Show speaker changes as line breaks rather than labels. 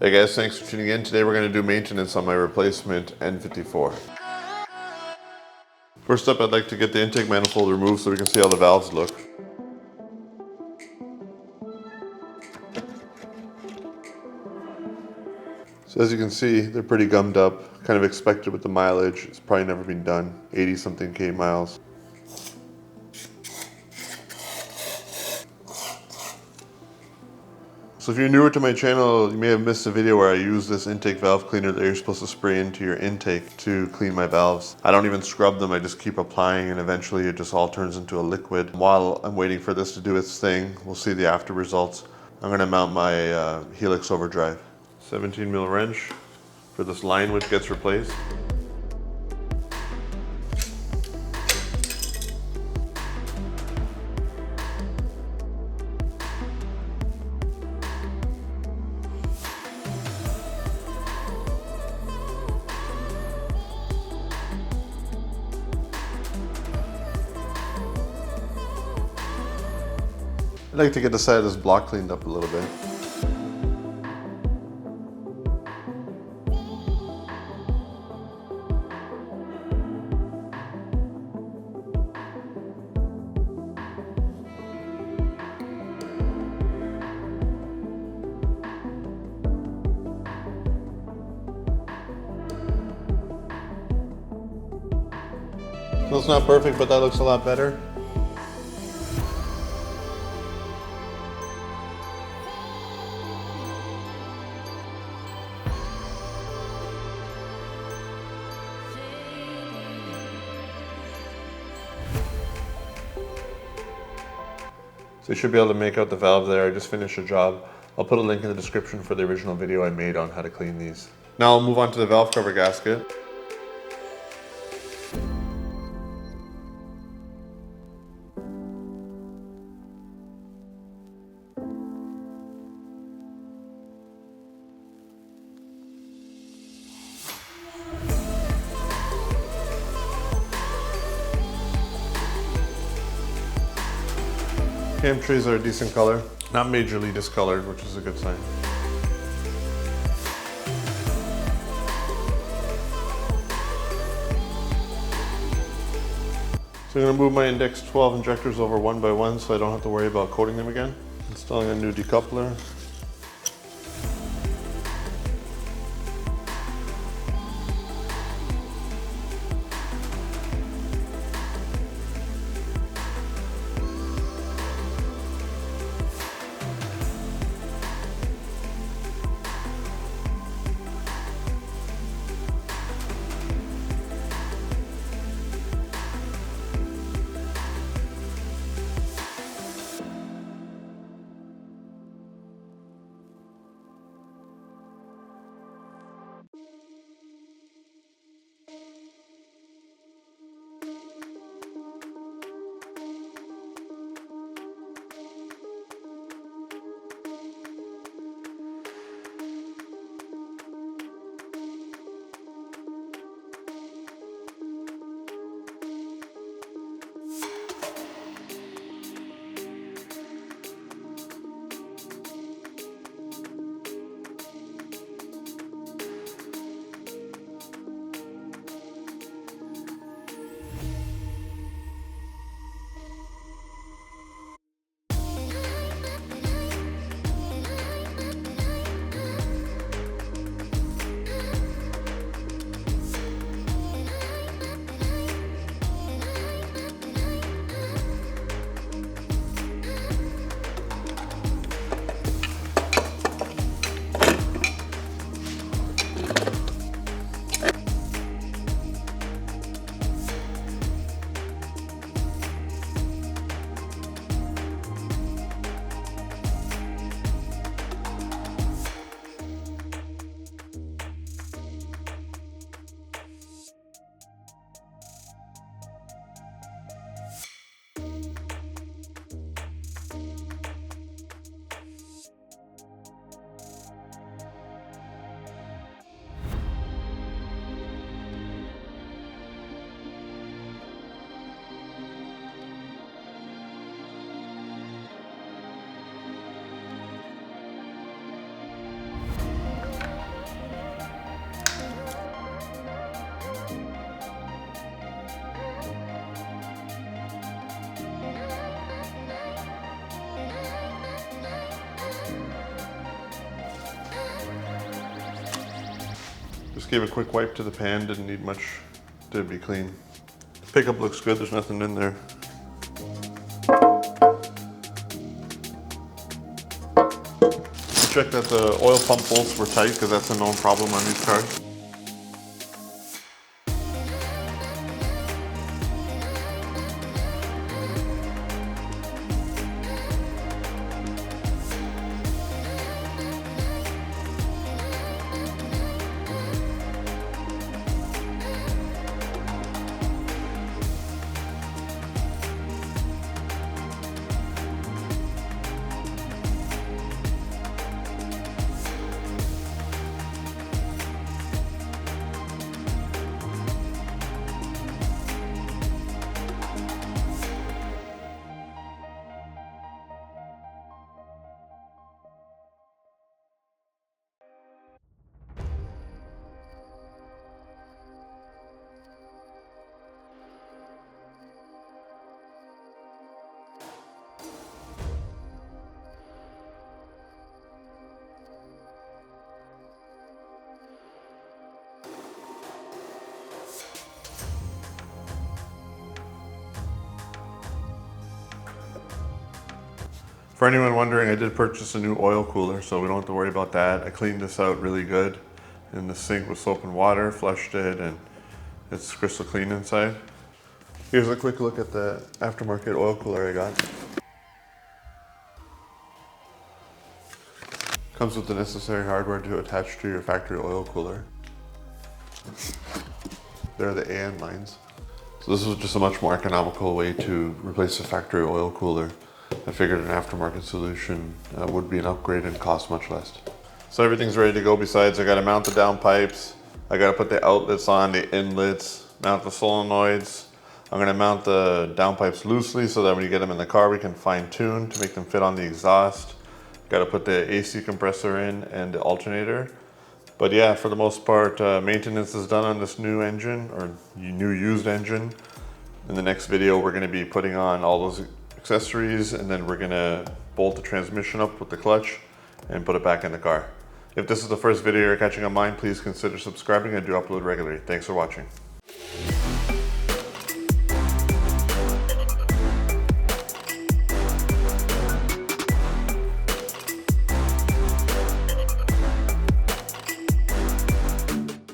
Hey guys, thanks for tuning in. Today we're going to do maintenance on my replacement N54. First up, I'd like to get the intake manifold removed so we can see how the valves look. So as you can see, they're pretty gummed up, kind of expected with the mileage. It's probably never been done, 80 something K miles. So if you're newer to my channel, you may have missed a video where I use this intake valve cleaner that you're supposed to spray into your intake to clean my valves. I don't even scrub them, I just keep applying, and eventually it just all turns into a liquid. While I'm waiting for this to do its thing, we'll see the after results. I'm going to mount my Helix overdrive. 17 mil wrench for this line which gets replaced. I'd like to get the side of this block cleaned up a little bit. So it's not perfect, but that looks a lot better. So you should be able to make out the valve there. I just finished a job. I'll put a link in the description for the original video I made on how to clean these. Now I'll move on to the valve cover gasket. Cam trees are a decent color, not majorly discolored, which is a good sign. So I'm going to move my Index 12 injectors over one by one so I don't have to worry about coating them again. Installing a new decoupler. Just gave a quick wipe to the pan, didn't need much to be clean. Pickup looks good, there's nothing in there. Check that the oil pump bolts were tight because that's a known problem on these cars. For anyone wondering, I did purchase a new oil cooler, so we don't have to worry about that. I cleaned this out really good in the sink with soap and water, flushed it, and it's crystal clean inside. Here's a quick look at the aftermarket oil cooler I got. Comes with the necessary hardware to attach to your factory oil cooler. There are the AN lines. So this was just a much more economical way to replace the factory oil cooler. I figured an aftermarket solution would be an upgrade and cost much less. So everything's ready to go. Besides, I got to mount the downpipes. I got to put the outlets on, the inlets, mount the solenoids. I'm going to mount the downpipes loosely so that when you get them in the car, we can fine tune to make them fit on the exhaust. Got to put the AC compressor in and the alternator. But yeah, for the most part, maintenance is done on this new engine, or new used engine. In the next video, we're going to be putting on all those accessories, and then we're going to bolt the transmission up with the clutch and put it back in the car. If this is the first video you're catching on mine, please consider subscribing. I do upload regularly. Thanks for watching.